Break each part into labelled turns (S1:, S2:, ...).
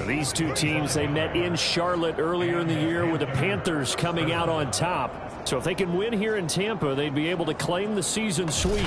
S1: These two teams, they met in Charlotte earlier in the year with the Panthers coming out on top. So if they can win here in Tampa, they'd be able to claim the season sweep.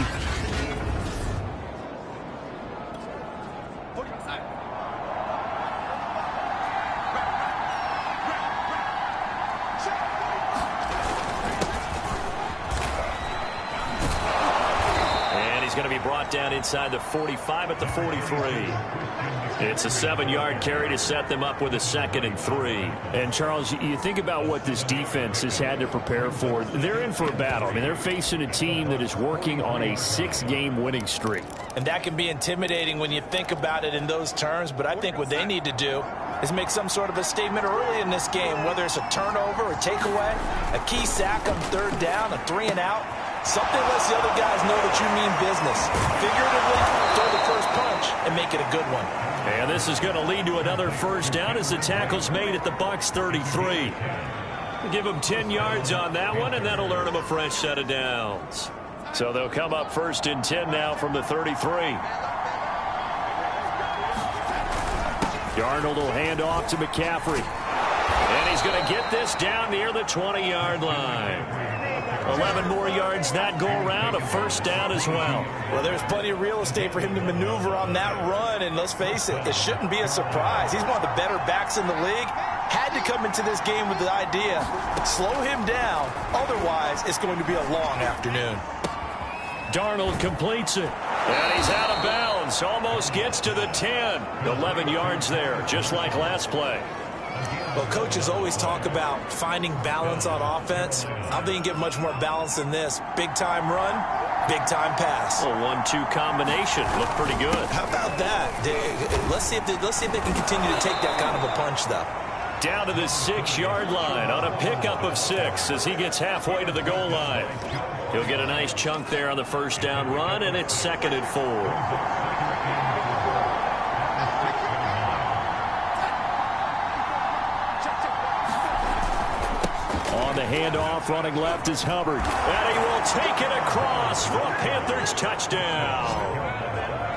S2: Going to be brought down inside the 45 at the 43. It's a 7-yard carry to set them up with a 2nd and 3.
S1: And Charles, you think about what this defense has had to prepare for. They're in for a battle. I mean, they're facing a team that is working on a 6-game winning streak.
S3: And that can be intimidating when you think about it in those terms, but I think what they need to do is make some sort of a statement early in this game, whether it's a turnover or takeaway, a key sack on 3rd down, a 3-and-out. Something lets the other guys know that you mean business. Figuratively, throw the first punch and make it a good one.
S1: And this is going to lead to another 1st down as the tackle's made at the Bucs 33.
S2: Give them 10 yards on that one, and that'll earn them a fresh set of downs.
S1: So they'll come up 1st and 10 now from the 33. Darnold will hand off to McCaffrey. And he's going to get this down near the 20-yard line. 11 more yards that go around, a 1st down as well.
S3: Well, there's plenty of real estate for him to maneuver on that run, and let's face it, it shouldn't be a surprise. He's one of the better backs in the league. Had to come into this game with the idea, slow him down, otherwise it's going to be a long afternoon.
S1: Darnold completes it.
S2: And he's out of bounds, almost gets to the 10. 11 yards there, just like last play.
S3: Well, coaches always talk about finding balance on offense. I don't think you can get much more balance than this. Big-time run, big-time pass.
S2: A 1-2 combination. Looked pretty good.
S3: How about that? Let's see if they can continue to take that kind of a punch, though.
S2: Down to the 6-yard line on a pickup of 6 as he gets halfway to the goal line. He'll get a nice chunk there on the 1st down run, and it's 2nd and 4.
S1: On the handoff, running left is Hubbard.
S2: And he will take it across for a Panthers touchdown.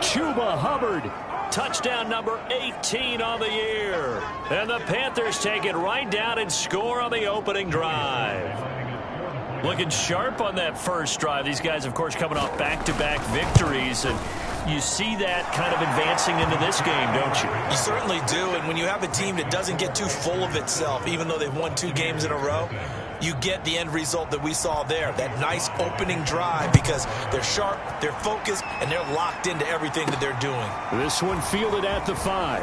S1: Chuba Hubbard.
S2: Touchdown number 18 on the year. And the Panthers take it right down and score on the opening drive. Looking sharp on that first drive. These guys, of course, coming off back-to-back victories. And you see that kind of advancing into this game, don't you?
S3: You certainly do. And when you have a team that doesn't get too full of itself, even though they've won 2 games in a row, you get the end result that we saw there, that nice opening drive, because they're sharp, they're focused, and they're locked into everything that they're doing.
S1: This one fielded at the 5.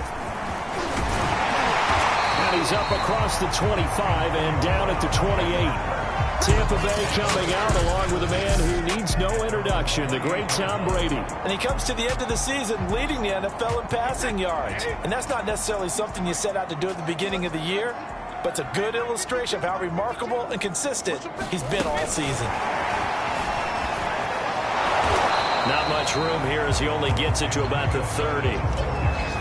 S1: And he's up across the 25 and down at the 28. Tampa Bay coming out along with a man who needs no introduction, the great Tom Brady.
S3: And he comes to the end of the season leading the NFL in passing yards. And that's not necessarily something you set out to do at the beginning of the year, but it's a good illustration of how remarkable and consistent he's been all season.
S2: Not much room here as he only gets it to about the 30.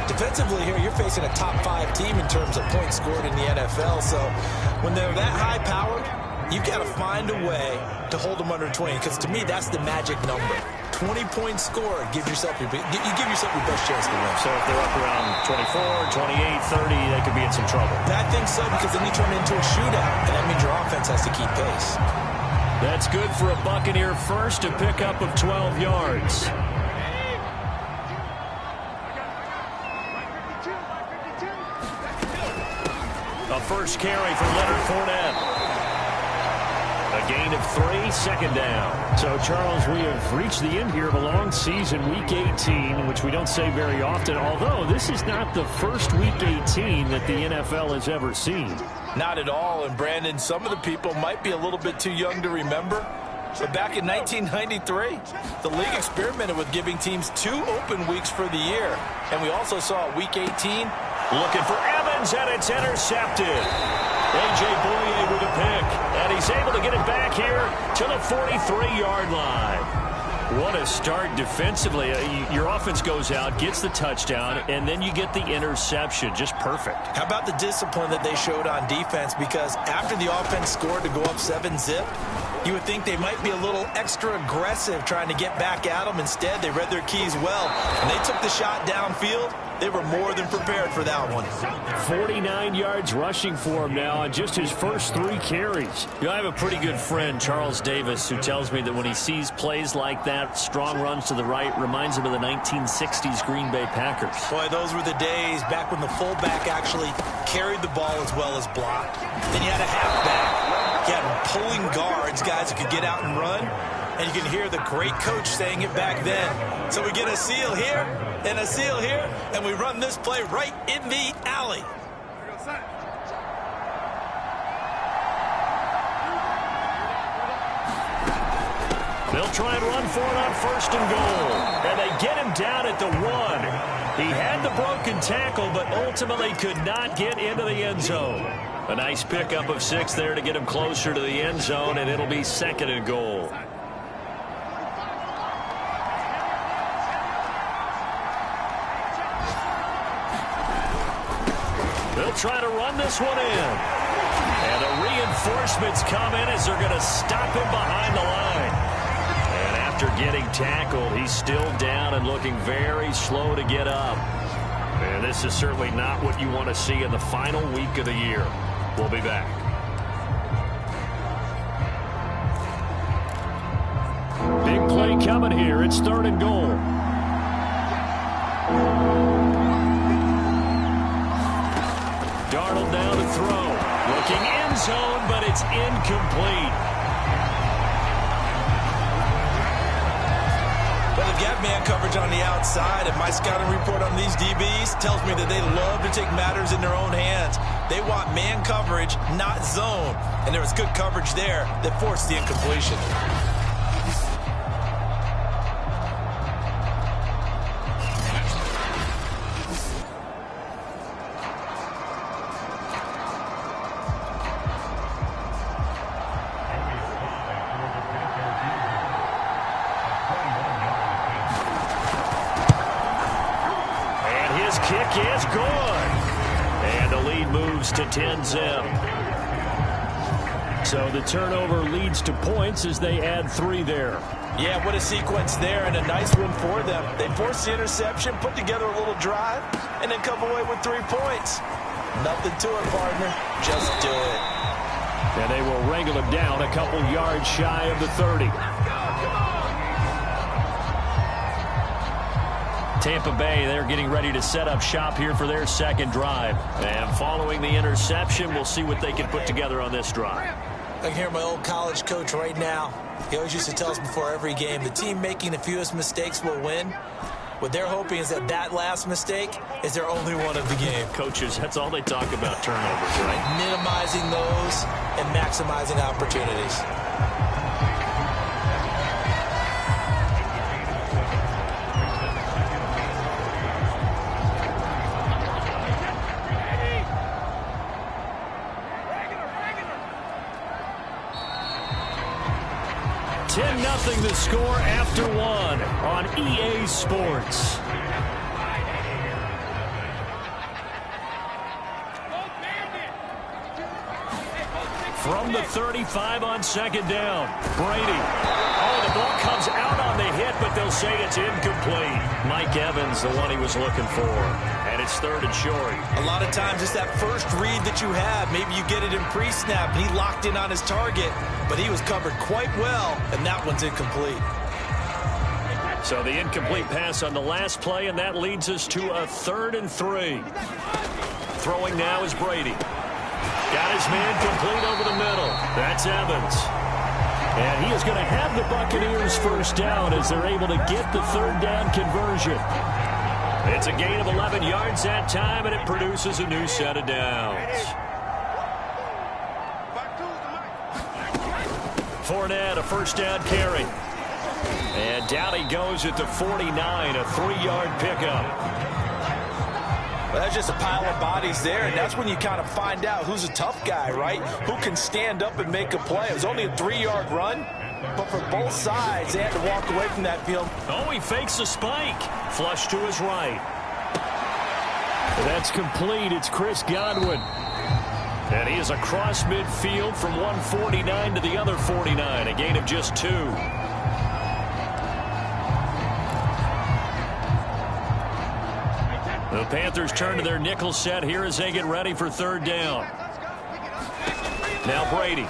S3: Defensively here, you're facing a top 5 team in terms of points scored in the NFL. So when they're that high-powered, you've got to find a way to hold them under 20, because to me, that's the magic number. 20 points scored, you give yourself your best chance to win.
S2: So if they're up around 24, 28, 30, they could be in some trouble.
S3: I think so, because then you turn it into a shootout, and that means your offense has to keep pace.
S1: That's good for a Buccaneer first, a pickup of 12 yards.
S2: A first carry for Leonard Fournette. A gain of 3, 2nd down.
S1: So, Charles, we have reached the end here of a long season, Week 18, which we don't say very often, although this is not the first Week 18 that the NFL has ever seen.
S3: Not at all, and Brandon, some of the people might be a little bit too young to remember, but back in 1993, the league experimented with giving teams 2 open weeks for the year, and we also saw Week 18.
S2: Looking for Evans, and it's intercepted. A.J. Boye with a pick, and he's able to get it back here to the 43-yard line.
S1: What a start defensively. Your offense goes out, gets the touchdown, and then you get the interception. Just perfect.
S3: How about the discipline that they showed on defense? Because after the offense scored to go up 7-zip, you would think they might be a little extra aggressive trying to get back at them. Instead, they read their keys well, and they took the shot downfield They were more than prepared for that one.
S2: 49 yards rushing for him now on just his first 3 carries. You know, I have a pretty good friend, Charles Davis, who tells me that when he sees plays like that, strong runs to the right, reminds him of the 1960s Green Bay Packers.
S3: Boy, those were the days back when the fullback actually carried the ball as well as blocked. Then you had a halfback. You had pulling guards, guys who could get out and run. And you can hear the great coach saying it back then. So we get a seal here and a seal here, and we run this play right in the alley.
S2: They'll try and run for it on first and goal. And they get him down at the 1. He had the broken tackle, but ultimately could not get into the end zone. A nice pickup of 6 there to get him closer to the end zone, and it'll be second and goal. They'll try to run this one in. And the reinforcements come in as they're going to stop him behind the line. And after getting tackled, he's still down and looking very slow to get up. And this is certainly not what you want to see in the final week of the year. We'll be back. Big play coming here. It's third and goal. Darnold down to throw. Looking end zone, but it's incomplete.
S3: Well, they've got man coverage on the outside, and my scouting report on these DBs tells me that they love to take matters in their own hands. They want man coverage, not zone. And there was good coverage there that forced the incompletion.
S2: Kick is good. And the lead moves to 10-zip. So the turnover leads to points as they add 3 there.
S3: Yeah, what a sequence there, and a nice one for them. They forced the interception, put together a little drive, and then come away with 3 points. Nothing to it, partner. Just do it.
S2: And they will wrangle him down a couple yards shy of the 30. Tampa Bay, they're getting ready to set up shop here for their second drive. And following the interception, we'll see what they can put together on this drive.
S3: I can hear my old college coach right now. He always used to tell us before every game, the team making the fewest mistakes will win. What they're hoping is that that last mistake is their only one of the game.
S2: Coaches, that's all they talk about, turnovers, right?
S3: Minimizing those and maximizing opportunities.
S2: Nothing the score after 1 on EA Sports. From the 35 on second down, Brady. Oh, the ball comes out on the hit, but they'll say it's incomplete. Mike Evans, the one he was looking for. And it's third and short.
S3: A lot of times it's that first read that you have. Maybe you get it in pre-snap, and he locked in on his target, but he was covered quite well, and that one's incomplete.
S2: So the incomplete pass on the last play, and that leads us to a 3rd and 3. Throwing now is Brady. Got his man complete over the middle. That's Evans. And he is going to have the Buccaneers first down as they're able to get the 3rd down conversion. It's a gain of 11 yards that time, and it produces a new set of downs. Fournette, a first down carry. And down he goes at the 49, a 3-yard pickup.
S3: Well, that's just a pile of bodies there, and that's when you kind of find out who's a tough guy, right? Who can stand up and make a play. It was only a 3-yard run, but for both sides, they had to walk away from that field.
S2: Oh, he fakes a spike. Flush to his right. That's complete. It's Chris Godwin. And he is across midfield from 149 to the other 49, a gain of just 2. The Panthers turn to their nickel set here as they get ready for third down. Now Brady.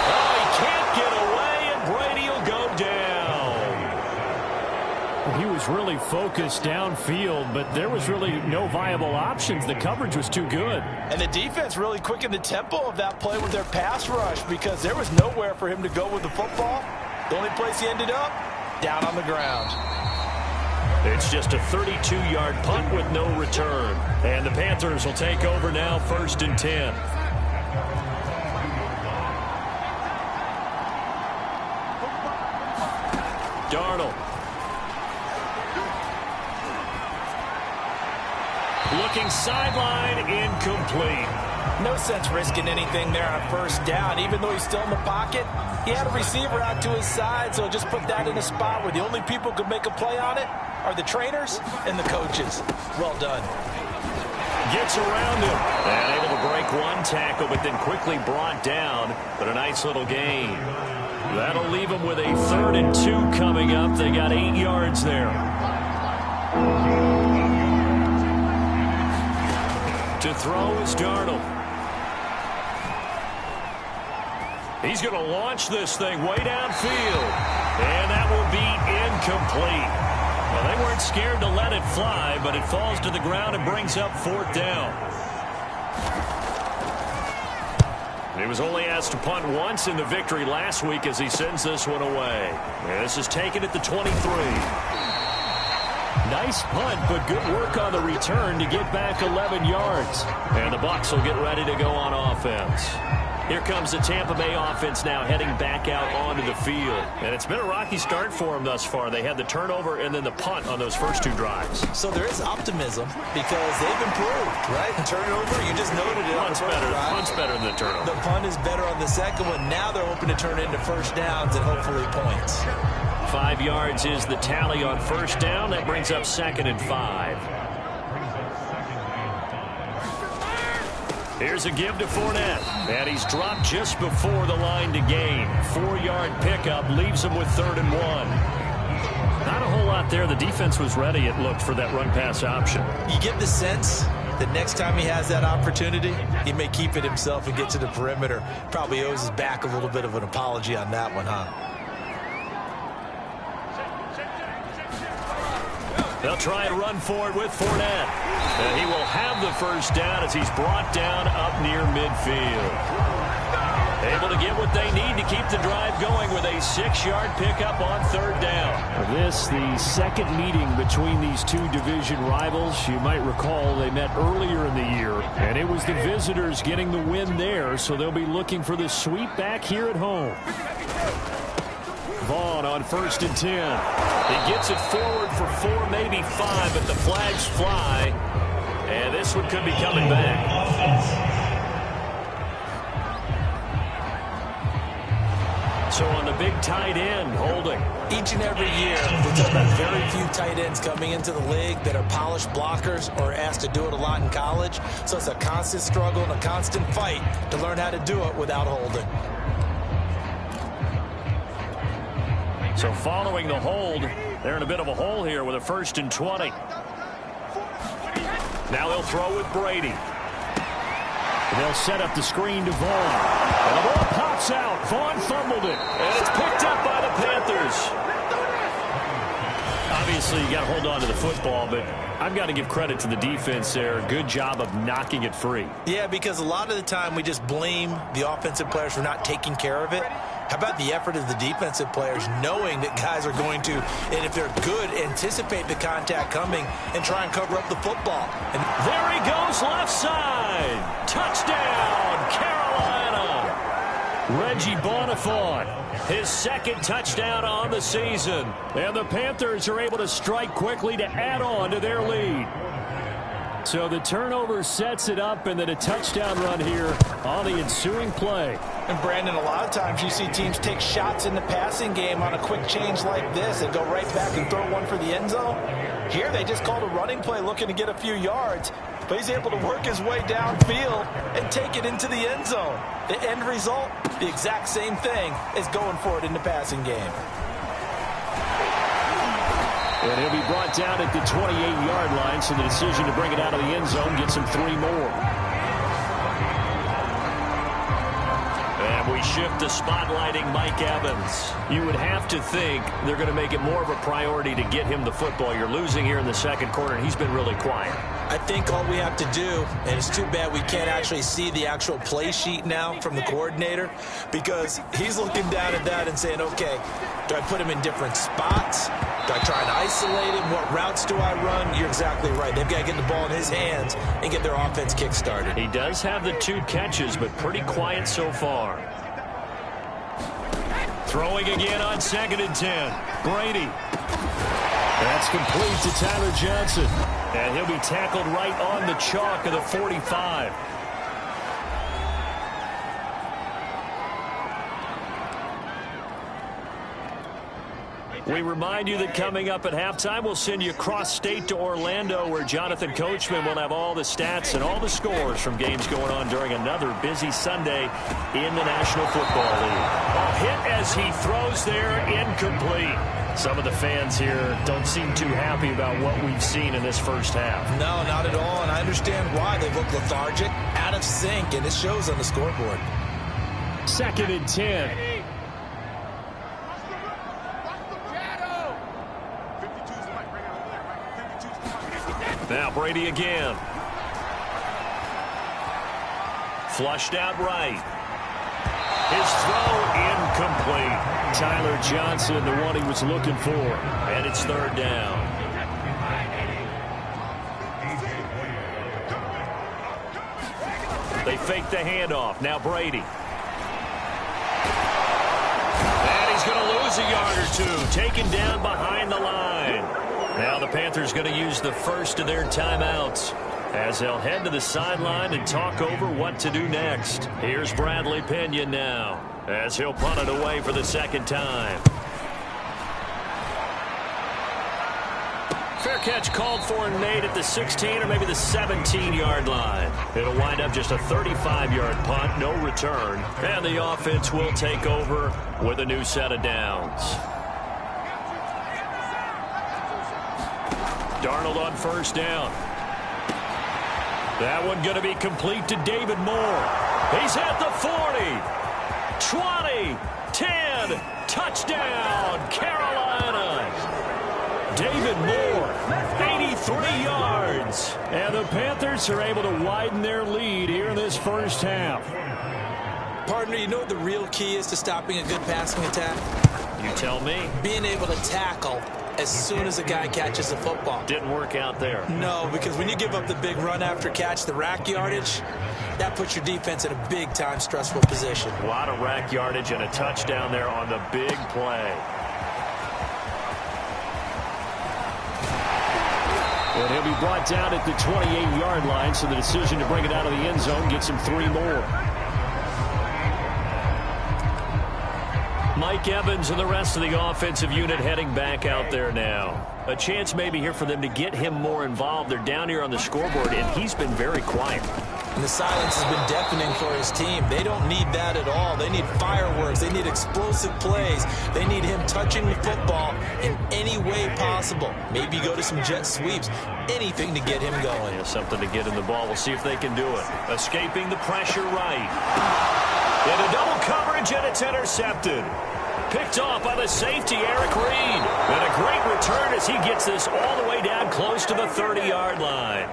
S2: Oh, he can't get away, and Brady will go down.
S1: He was really focused downfield, but there was really no viable options. The coverage was too good.
S3: And the defense really quickened the tempo of that play with their pass rush because there was nowhere for him to go with the football. The only place he ended up, down on the ground.
S2: It's just a 32-yard punt with no return. And the Panthers will take over now, 1st and 10. Darnold. Looking sideline, incomplete.
S3: No sense risking anything there on 1st down. Even though he's still in the pocket, he had a receiver out to his side, so just put that in a spot where the only people who could make a play on it are the trainers and the coaches. Well done.
S2: Gets around him. And able to break one tackle, but then quickly brought down. But a nice little gain. That'll leave them with a 3rd and 2 coming up. They got 8 yards there. To throw is Darnold. He's going to launch this thing way downfield. And that will be incomplete. Well, they weren't scared to let it fly, but it falls to the ground and brings up 4th down. He was only asked to punt once in the victory last week as he sends this one away. And this is taken at the 23.
S1: Nice punt, but good work on the return to get back 11 yards.
S2: And the Bucs will get ready to go on offense. Here comes the Tampa Bay offense now heading back out onto the field. And it's been a rocky start for them thus far. They had the turnover and then the punt on those first 2 drives.
S3: So there is optimism because they've improved, right? The turnover, you just noted it.
S2: Punt's better than the turnover.
S3: The punt is better on the second one. Now they're hoping to turn it into 1st downs and hopefully points.
S2: 5 yards is the tally on 1st down. That brings up 2nd and 5. Here's a give to Fournette. And he's dropped just before the line to gain. 4-yard pickup leaves him with 3rd and 1. Not a whole lot there. The defense was ready, it looked, for that run-pass option.
S3: You get the sense that next time he has that opportunity, he may keep it himself and get to the perimeter. Probably owes his back a little bit of an apology on that one, huh?
S2: They'll try and run forward with Fournette. And he will have the 1st down as he's brought down up near midfield. Able to get what they need to keep the drive going with a 6-yard pickup on 3rd down.
S1: This, the 2nd meeting between these 2 division rivals. You might recall they met earlier in the year, and it was the visitors getting the win there, so they'll be looking for the sweep back here at home. Vaughn on 1st and 10.
S2: He gets it forward for 4, maybe 5, but the flags fly. And this one could be coming back. So on the big tight end, holding.
S3: Each and every year, we talk about very few tight ends coming into the league that are polished blockers or asked to do it a lot in college. So it's a constant struggle and a constant fight to learn how to do it without holding.
S2: So following the hold, they're in a bit of a hole here with a 1st and 20. Now they'll throw with Brady.
S1: They'll set up the screen to Vaughn. And the ball pops out. Vaughn fumbled it.
S2: And it's picked up by the Panthers. Obviously, you got to hold on to the football, but I've got to give credit to the defense there. Good job of knocking it free.
S3: Yeah, because a lot of the time we just blame the offensive players for not taking care of it. How about the effort of the defensive players knowing that guys are going to, and if they're good, anticipate the contact coming and try and cover up the football. And
S2: there he goes, left side. Touchdown, Carolina. Reggie Bonifant, his 2nd touchdown on the season.
S1: And the Panthers are able to strike quickly to add on to their lead. So the turnover sets it up, and then a touchdown run here on the ensuing play.
S3: And Brandon, a lot of times you see teams take shots in the passing game on a quick change like this and go right back and throw one for the end zone. Here they just called a running play looking to get a few yards, but he's able to work his way downfield and take it into the end zone. The end result, the exact same thing as going for it in the passing game.
S1: And he'll be brought down at the 28-yard line, so the decision to bring it out of the end zone gets him 3 more. And we shift to spotlighting Mike Evans. You would have to think they're going to make it more of a priority to get him the football. You're losing here in the second quarter, and he's been really quiet.
S3: I think all we have to do, and it's too bad we can't actually see the actual play sheet now from the coordinator, because he's looking down at that and saying, okay, do I put him in different spots? Do I try and isolate him? What routes do I run? You're exactly right. They've got to get the ball in his hands and get their offense kick-started.
S1: He does have the 2 catches, but pretty quiet so far. Throwing again on 2nd and 10. Brady. That's complete to Tyler Johnson. And he'll be tackled right on the chalk of the 45. We remind you that coming up at halftime, we'll send you cross-state to Orlando, where Jonathan Coachman will have all the stats and all the scores from games going on during another busy Sunday in the National Football League. A hit as he throws there, incomplete. Some of the fans here don't seem too happy about what we've seen in this first half.
S3: No, not at all, and I understand why. They look lethargic, out of sync, and it shows on the scoreboard.
S1: 2nd and 10. Now Brady again. Flushed out right. His throw incomplete. Tyler Johnson, the one he was looking for. And it's 3rd down. They fake the handoff. Now Brady. And he's going to lose a yard or 2. Taken down behind the line. Now the Panthers going to use the first of their timeouts as they'll head to the sideline and talk over what to do next. Here's Bradley Pinion now as he'll punt it away for the 2nd time. Fair catch called for and made at the 16 or maybe the 17-yard line. It'll wind up just a 35-yard punt, no return. And the offense will take over with a new set of downs. Darnold on 1st down. That one going to be complete to David Moore. He's at the 40, 20, 10, touchdown, Carolina. David Moore, 83 yards. And the Panthers are able to widen their lead here in this first half.
S3: Partner, you know what the real key is to stopping a good passing attack?
S1: You tell me.
S3: Being able to tackle as soon as a guy catches the football.
S1: Didn't work out there.
S3: No, because when you give up the big run after catch, the rack yardage, that puts your defense in a big-time stressful position.
S1: A lot of rack yardage and a touchdown there on the big play. And he'll be brought down at the 28-yard line, so the decision to bring it out of the end zone gets him 3 more. Mike Evans and the rest of the offensive unit heading back out there now. A chance maybe here for them to get him more involved. They're down here on the scoreboard, and he's been very quiet.
S3: And the silence has been deafening for his team. They don't need that at all. They need fireworks. They need explosive plays. They need him touching the football in any way possible. Maybe go to some jet sweeps. Anything to get him going.
S1: Yeah, something to get in the ball. We'll see if they can do it. Escaping the pressure right. Into double coverage, and it's intercepted. Picked off by the safety, Eric Reed. And a great return as he gets this all the way down close to the 30-yard line.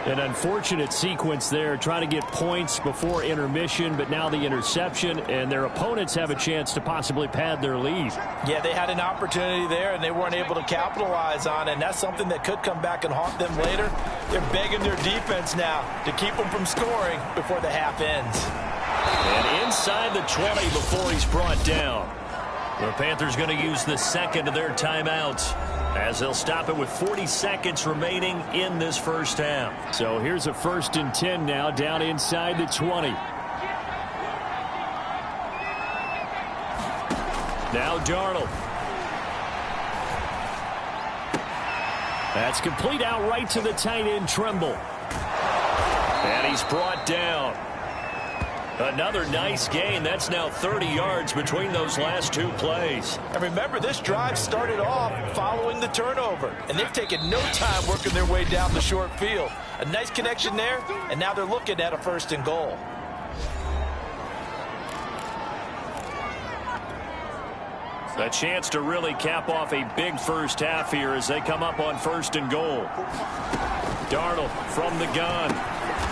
S1: An unfortunate sequence there, trying to get points before intermission, but now the interception, and their opponents have a chance to possibly pad their lead.
S3: Yeah, they had an opportunity there, and they weren't able to capitalize on it, and that's something that could come back and haunt them later. They're begging their defense now to keep them from scoring before the half ends.
S1: And inside the 20 before he's brought down. The Panthers going to use the second of their timeouts as they'll stop it with 40 seconds remaining in this first half. So here's a 1st and 10 now down inside the 20. Now Darnold. That's complete out right to the tight end Trimble. And he's brought down.
S2: Another nice gain. That's now 30 yards between those last two plays.
S3: And remember, this drive started off following the turnover, and they've taken no time working their way down the short field. A nice connection there, and now they're looking at a 1st and goal.
S2: A chance to really cap off a big first half here as they come up on 1st and goal. Darnold from the gun.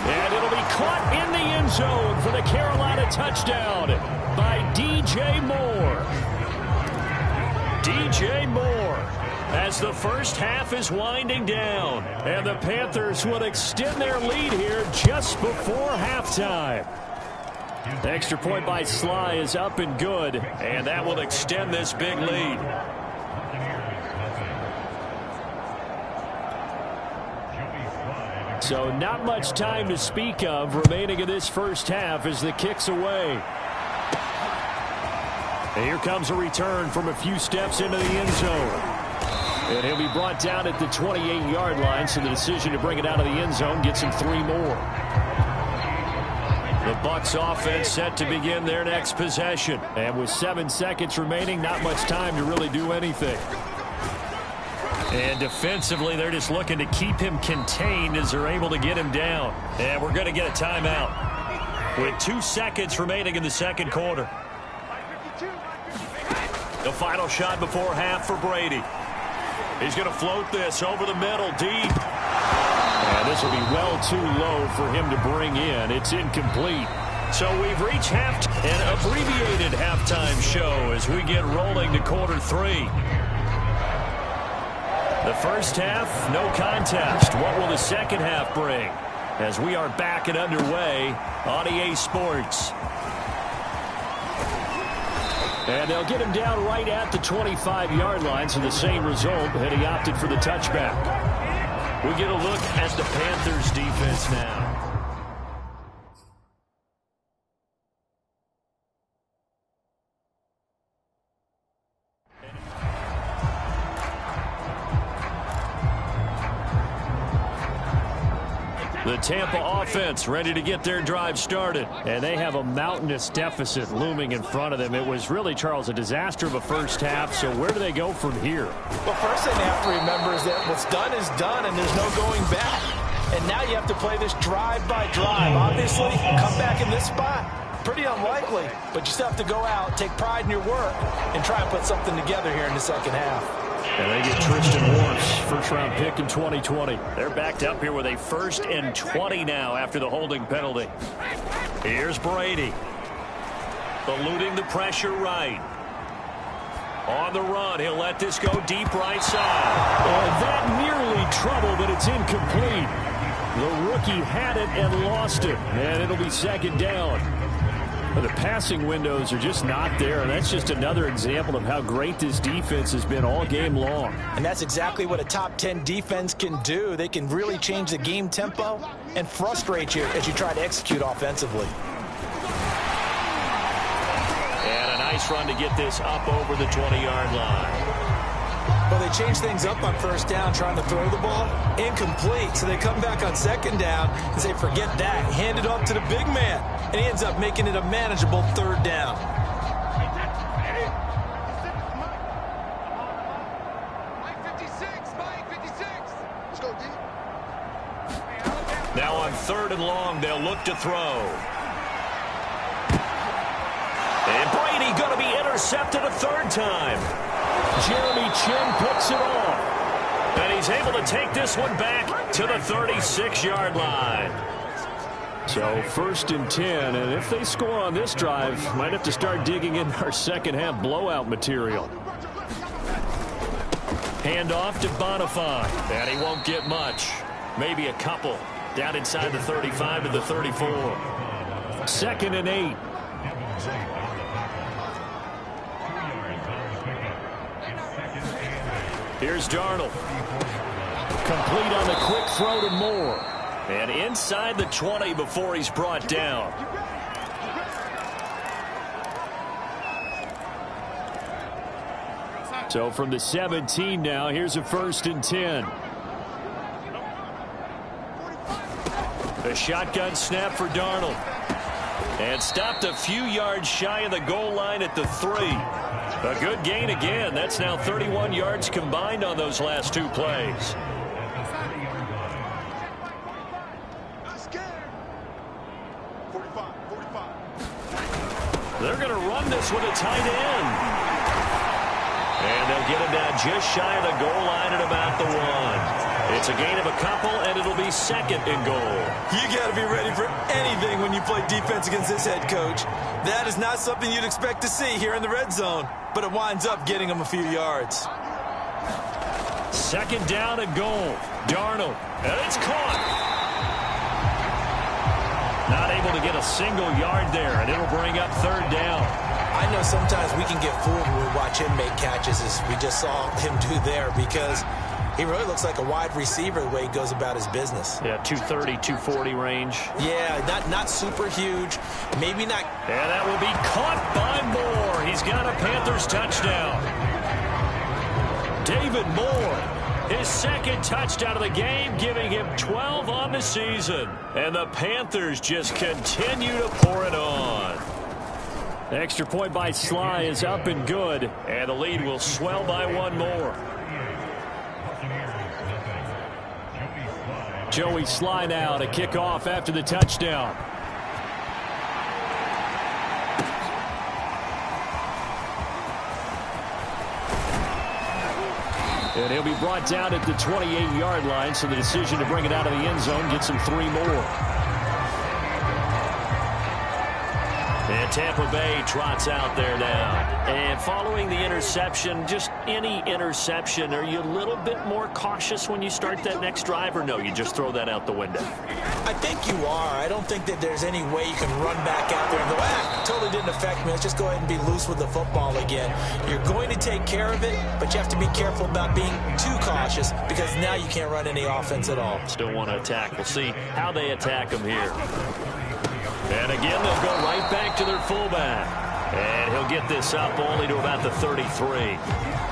S2: And it'll be caught in the end zone for the Carolina touchdown by DJ Moore. DJ Moore as the first half is winding down. And the Panthers will extend their lead here just before halftime. The extra point by Sly is up and good, and that will extend this big lead. So not much time to speak of remaining in this first half as the kick's away. And here comes a return from a few steps into the end zone. And he'll be brought down at the 28-yard line, so the decision to bring it out of the end zone gets him 3 more. The Bucs offense set to begin their next possession. And with 7 seconds remaining, not much time to really do anything. And defensively, they're just looking to keep him contained as they're able to get him down. And we're going to get a timeout with 2 seconds remaining in the second quarter. The final shot before half for Brady. He's going to float this over the middle, deep. And this will be well too low for him to bring in. It's incomplete. So we've reached an abbreviated halftime show as we get rolling to quarter 3. The first half, no contest. What will the second half bring? As we are back and underway on EA Sports. And they'll get him down right at the 25-yard line, so the same result, and he opted for the touchback. We get a look at the Panthers defense now. The Tampa offense ready to get their drive started. And they have a mountainous deficit looming in front of them. It was really, Charles, a disaster of a first half. So where do they go from here?
S3: Well, first thing they have to remember is that what's done is done, and there's no going back. And now you have to play this drive by drive. Obviously, come back in this spot, pretty unlikely. But you still have to go out, take pride in your work, and try and put something together here in the second half.
S2: And they get Tristan Wirfs, first-round pick in 2020. They're backed up here with a 1st and 20 now after the holding penalty. Here's Brady. Eluding the pressure right. On the run, he'll let this go deep right side. That nearly trouble, but it's incomplete. The rookie had it and lost it. And it'll be second down. The passing windows are just not there, and that's just another example of how great this defense has been all game long.
S3: And that's exactly what a top 10 defense can do. They can really change the game tempo and frustrate you as you try to execute offensively.
S2: And a nice run to get this up over the 20-yard line.
S3: Well, they changed things up on first down, trying to throw the ball. Incomplete. So they come back on second down and say, forget that. Hand it off to the big man. And he ends up making it a manageable third down.
S2: Now on 3rd and long, they'll look to throw. And Brady going to be intercepted a 3rd time. Jeremy Chin picks it off. And he's able to take this one back to the 36-yard line. So 1st and 10, and if they score on this drive, might have to start digging in our second half blowout material. Handoff to Bonifant, and he won't get much. Maybe a couple. Down inside the 35 to the 34. 2nd and 8. Here's Darnold. Complete on the quick throw to Moore. And inside the 20 before he's brought down. So from the 17 now, here's a 1st and 10. The shotgun snap for Darnold. And stopped a few yards shy of the goal line at the 3. A good gain again. That's now 31 yards combined on those last 2 plays. They're going to run this with a tight end. And they'll get him down just shy of the goal line at about the 1. It's a gain of a couple, and it'll be 2nd and goal.
S3: You got to be ready for anything when you play defense against this head coach. That is not something you'd expect to see here in the red zone, but it winds up getting him a few yards.
S2: 2nd down and goal. Darnold, and it's caught. Not able to get a single yard there, and it'll bring up 3rd down.
S3: I know sometimes we can get fooled when we watch him make catches, as we just saw him do there, because he really looks like a wide receiver the way he goes about his business.
S2: Yeah, 230, 240 range.
S3: Yeah, not super huge. Maybe not.
S2: And that will be caught by Moore. He's got a Panthers touchdown. David Moore. His 2nd touchdown of the game, giving him 12 on the season. And the Panthers just continue to pour it on. The extra point by Sly is up and good. And the lead will swell by 1 more. Joey Sly now to kick off after the touchdown. And he'll be brought down at the 28-yard line, so the decision to bring it out of the end zone gets him 3 more. And Tampa Bay trots out there now. And following the interception, just any interception, are you a little bit more cautious when you start that next drive, or no, you just throw that out the window?
S3: I think you are. I don't think that there's any way you can run back out there and go, totally didn't affect me. Let's just go ahead and be loose with the football again. You're going to take care of it, but you have to be careful about being too cautious, because now you can't run any offense at all.
S2: Still want to attack. We'll see how they attack him here. And again, they'll go right back to their fullback. And he'll get this up only to about the 33.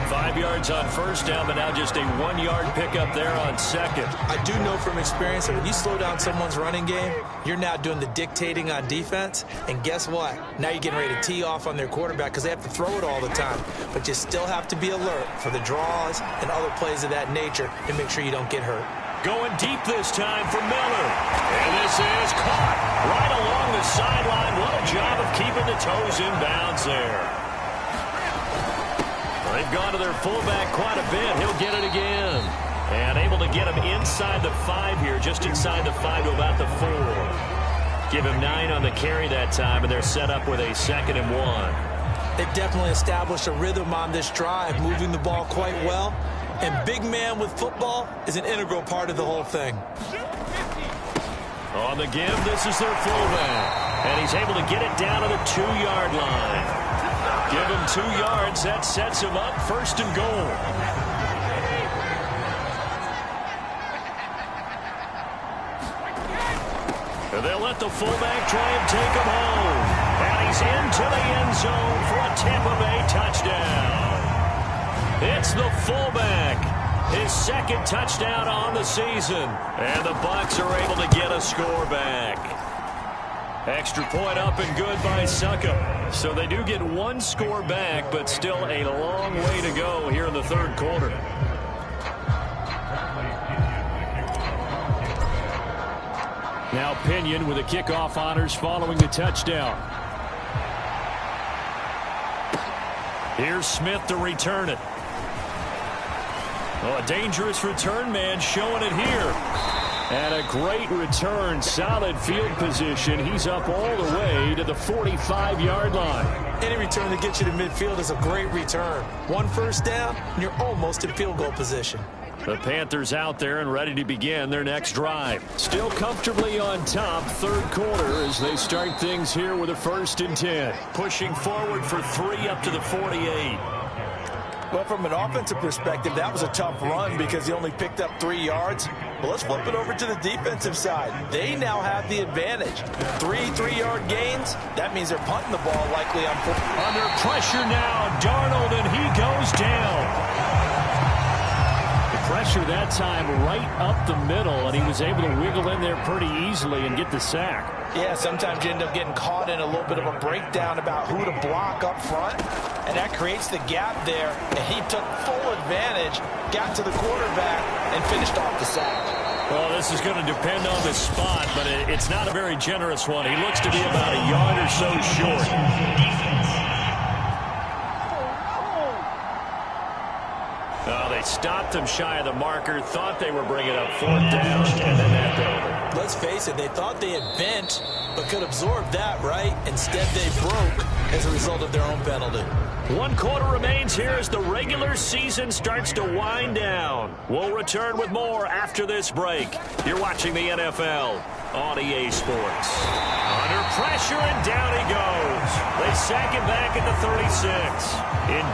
S2: 5 yards on 1st down, but now just a 1-yard pickup there on 2nd.
S3: I do know from experience that when you slow down someone's running game, you're now doing the dictating on defense. And guess what? Now you're getting ready to tee off on their quarterback because they have to throw it all the time. But you still have to be alert for the draws and other plays of that nature and make sure you don't get hurt.
S2: Going deep this time for Miller. And this is caught right along the sideline. What a job of keeping the toes in bounds there. They've gone to their fullback quite a bit. He'll get it again. And able to get him inside the 5 here, just inside the 5 to about the 4. Give him 9 on the carry that time, and they're set up with a 2nd and 1.
S3: They've definitely established a rhythm on this drive, moving the ball quite well. And big man with football is an integral part of the whole thing.
S2: On the give, this is their fullback. And he's able to get it down to the 2-yard line. Give him 2 yards. That sets him up 1st and goal. And they'll let the fullback try and take him home. And he's into the end zone for a Tampa Bay touchdown. It's the fullback. His 2nd touchdown on the season. And the Bucs are able to get a score back. Extra point up and good by Suckup. So they do get 1 score back, but still a long way to go here in the 3rd quarter. Now Pinion with the kickoff honors following the touchdown. Here's Smith to return it. Oh, a dangerous return man showing it here. And a great return, solid field position. He's up all the way to the 45-yard line.
S3: Any return that gets you to midfield is a great return. 1 first down, and you're almost in field goal position.
S2: The Panthers out there and ready to begin their next drive. Still comfortably on top, 3rd quarter as they start things here with a 1st and 10. Pushing forward for 3 up to the 48.
S3: Well, from an offensive perspective, that was a tough run because he only picked up 3 yards. Well, let's flip it over to the defensive side. They now have the advantage. 3 3-yard gains. That means they're punting the ball likely on 4.
S2: Under pressure now, Darnold, and he goes down. The
S1: pressure that time right up the middle, and he was able to wiggle in there pretty easily and get the sack.
S3: Yeah, sometimes you end up getting caught in a little bit of a breakdown about who to block up front, and that creates the gap there, and he took full advantage, got to the quarterback, and finished off the sack.
S2: Well, this is going to depend on the spot, but it's not a very generous one. He looks to be about a yard or so short. Oh, they stopped him shy of the marker, thought they were bringing up 4th down, and then that penalty.
S3: Let's face it, they thought they had bent, but could absorb that, right? Instead, they broke as a result of their own penalty.
S2: 1 quarter remains here as the regular season starts to wind down. We'll return with more after this break. You're watching the NFL on EA Sports. Under pressure, and down he goes. They sack him back at the 36.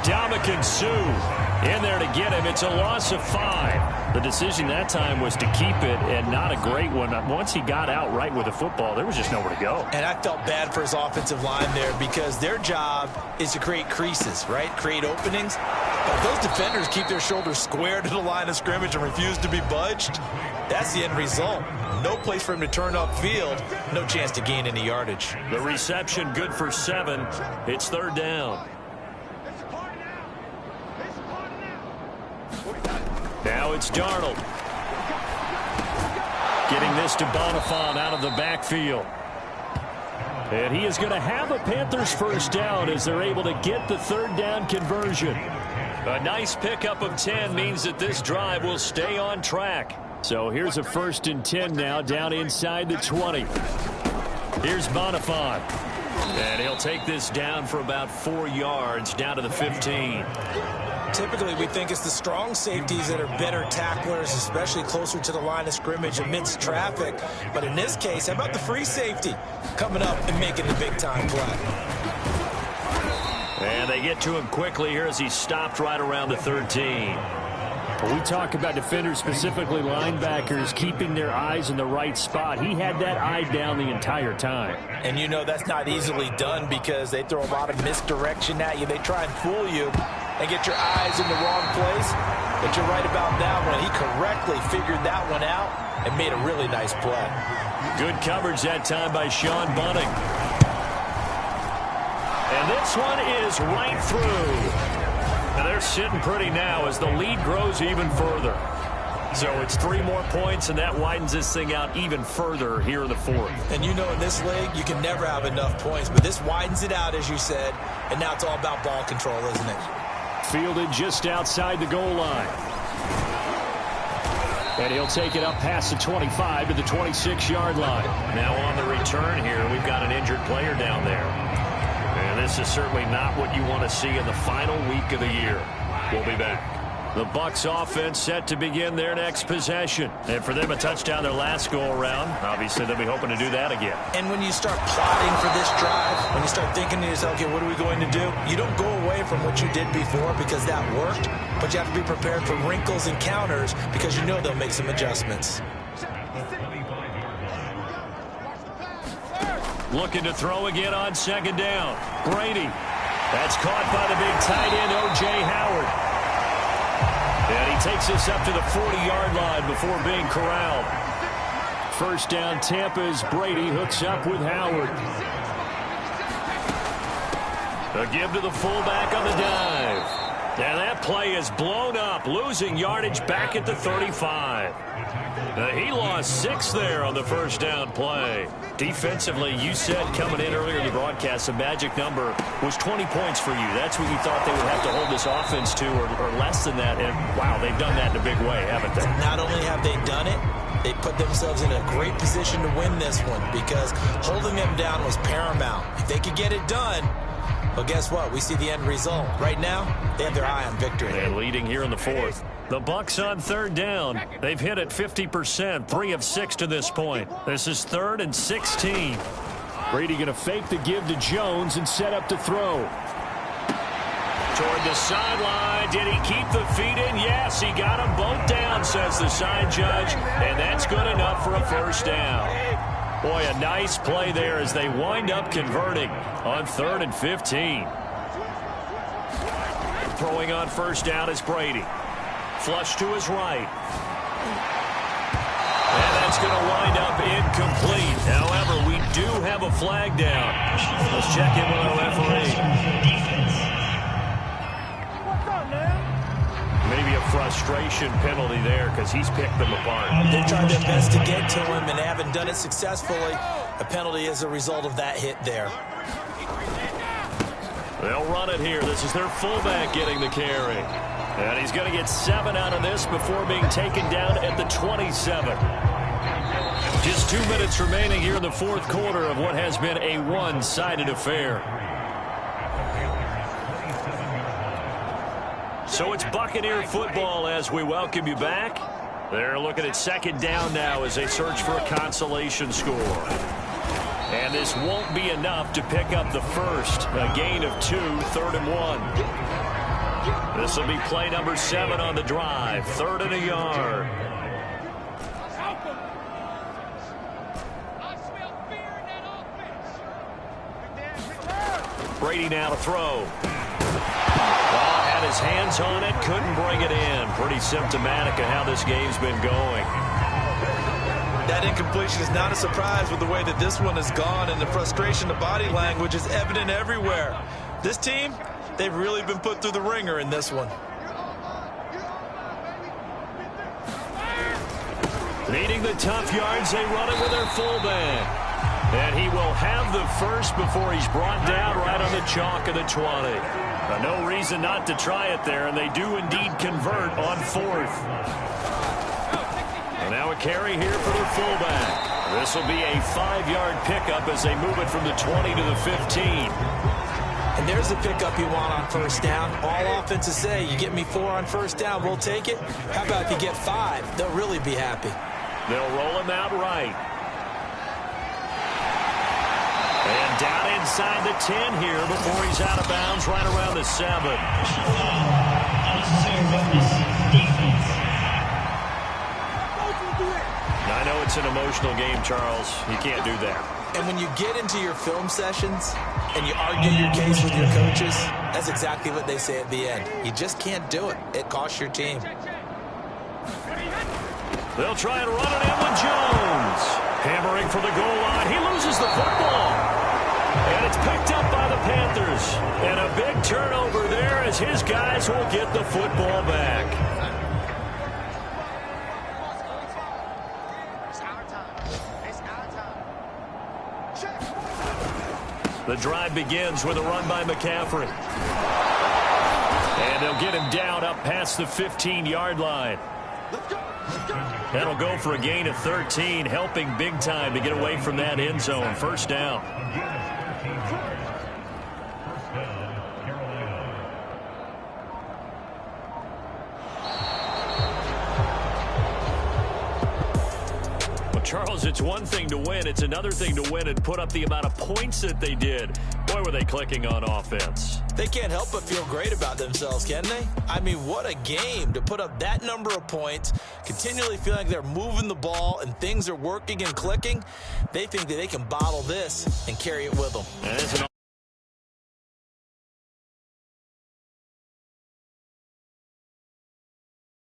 S2: Ndamukong Suh in there to get him. It's a loss of 5. The decision that time was to keep it, and not a great one. Once he got out right with the football, there was just nowhere to go.
S3: And I felt bad for his offensive line there because their job is to create creases, right? Create openings. But if those defenders keep their shoulders square to the line of scrimmage and refuse to be budged, that's the end result. No place for him to turn upfield. No chance to gain any yardage.
S2: The reception good for 7. It's 3rd down. Now it's Darnold. Getting this to Bonifant out of the backfield. And he is going to have a Panthers first down as they're able to get the 3rd down conversion. A nice pickup of 10 means that this drive will stay on track. So here's a 1st and 10 now down inside the 20. Here's Bonifant. And he'll take this down for about 4 yards down to the 15.
S3: Typically, we think it's the strong safeties that are better tacklers, especially closer to the line of scrimmage amidst traffic. But in this case, how about the free safety coming up and making the big-time play?
S2: And they get to him quickly here as he stopped right around the 13.
S1: We talk about defenders, specifically linebackers, keeping their eyes in the right spot. He had that eye down the entire time.
S3: And you know that's not easily done because they throw a lot of misdirection at you. They try and fool you and get your eyes in the wrong place. But you're right about that one. He correctly figured that one out and made a really nice play.
S2: Good coverage that time by Sean Bunting. And this one is right through. And they're sitting pretty now as the lead grows even further. So it's 3 more points, and that widens this thing out even further here in the 4th.
S3: And you know in this league, you can never have enough points, but this widens it out, as you said, and now it's all about ball control, isn't it?
S1: Fielded just outside the goal line. And he'll take it up past the 25 to the 26-yard line.
S2: Now on the return here, we've got an injured player down there. And this is certainly not what you want to see in the final week of the year. We'll be back. The Bucs offense set to begin their next possession. And for them, a touchdown their last go-around. Obviously, they'll be hoping to do that again.
S3: And when you start plotting for this drive, when you start thinking to yourself, okay, what are we going to do? You don't go away from what you did before because that worked, but you have to be prepared for wrinkles and counters because you know they'll make some adjustments.
S2: Looking to throw again on 2nd down. Brady. That's caught by the big tight end, O.J. Howard. And he takes us up to the 40-yard line before being corralled.
S1: First down, Tampa's Brady hooks up with Howard.
S2: A give to the fullback on the dive. And that play is blown up, losing yardage back at the 35. He lost 6 there on the first down play. Defensively, you said coming in earlier in the broadcast, the magic number was 20 points for you. That's what you thought they would have to hold this offense to, or less than that. And, wow, they've done that in a big way, haven't they?
S3: Not only have they done it, they put themselves in a great position to win this one because holding them down was paramount. If they could get it done, well, guess what? We see the end result. Right now, they have their eye on victory.
S2: And leading here in the 4th. The Bucs on 3rd down. They've hit it 50%, 3 of 6 to this point. This is 3rd and 16.
S1: Brady going to fake the give to Jones and set up to throw.
S2: Toward the sideline. Did he keep the feet in? Yes, he got them both down, says the side judge. And that's good enough for a first down. Boy, a nice play there as they wind up converting on 3rd and 15. Throwing on first down is Brady. Flush to his right. And that's going to wind up incomplete. However, we do have a flag down. Let's check in with our referee. Maybe a frustration penalty there because he's picked them apart.
S3: They tried their best to get to him and haven't done it successfully. A penalty is a result of that hit there.
S2: They'll run it here. This is their fullback getting the carry. And he's going to get 7 out of this before being taken down at the 27. Just 2 minutes remaining here in the fourth quarter of what has been a one-sided affair. So it's Buccaneer football as we welcome you back. They're looking at second down now as they search for a consolation score. And this won't be enough to pick up the first. A gain of 2, 3rd and 1. This will be play number 7 on the drive. 3rd and a yard. Brady now to throw. Had his hands on it, couldn't bring it in. Pretty symptomatic of how this game's been going.
S3: That incompletion is not a surprise with the way that this one has gone, and the frustration, the body language is evident everywhere. This team, they've really been put through the ringer in this one.
S2: Needing the tough yards, they run it with their fullback. And he will have the first before he's brought down right on the chalk of the 20. No reason not to try it there, and they do indeed convert on 4th. And now a carry here for their fullback. This will be a 5-yard pickup as they move it from the 20 to the 15.
S3: And there's the pickup you want on first down. All offenses say, you get me 4 on first down, we'll take it. How about if you get 5? They'll really be happy.
S2: They'll roll him out right. And down inside the 10 here before he's out of bounds right around the 7. I know it's an emotional game, Charles. You can't do that.
S3: And when you get into your film sessions and you argue your case with your coaches, that's exactly what they say at the end. You just can't do it. It costs your team.
S2: They'll try and run it in with Jones. Hammering for the goal line. He loses the football. And it's picked up by the Panthers. And a big turnover there as his guys will get the football back. The drive begins with a run by McCaffrey. And they'll get him down up past the 15-yard line. That'll go for a gain of 13, helping big time to get away from that end zone. First down. Charles, it's one thing to win. It's another thing to win and put up the amount of points that they did. Boy, were they clicking on offense.
S3: They can't help but feel great about themselves, can they? I mean, what a game to put up that number of points, continually feeling like they're moving the ball and things are working and clicking. They think that they can bottle this and carry it with them.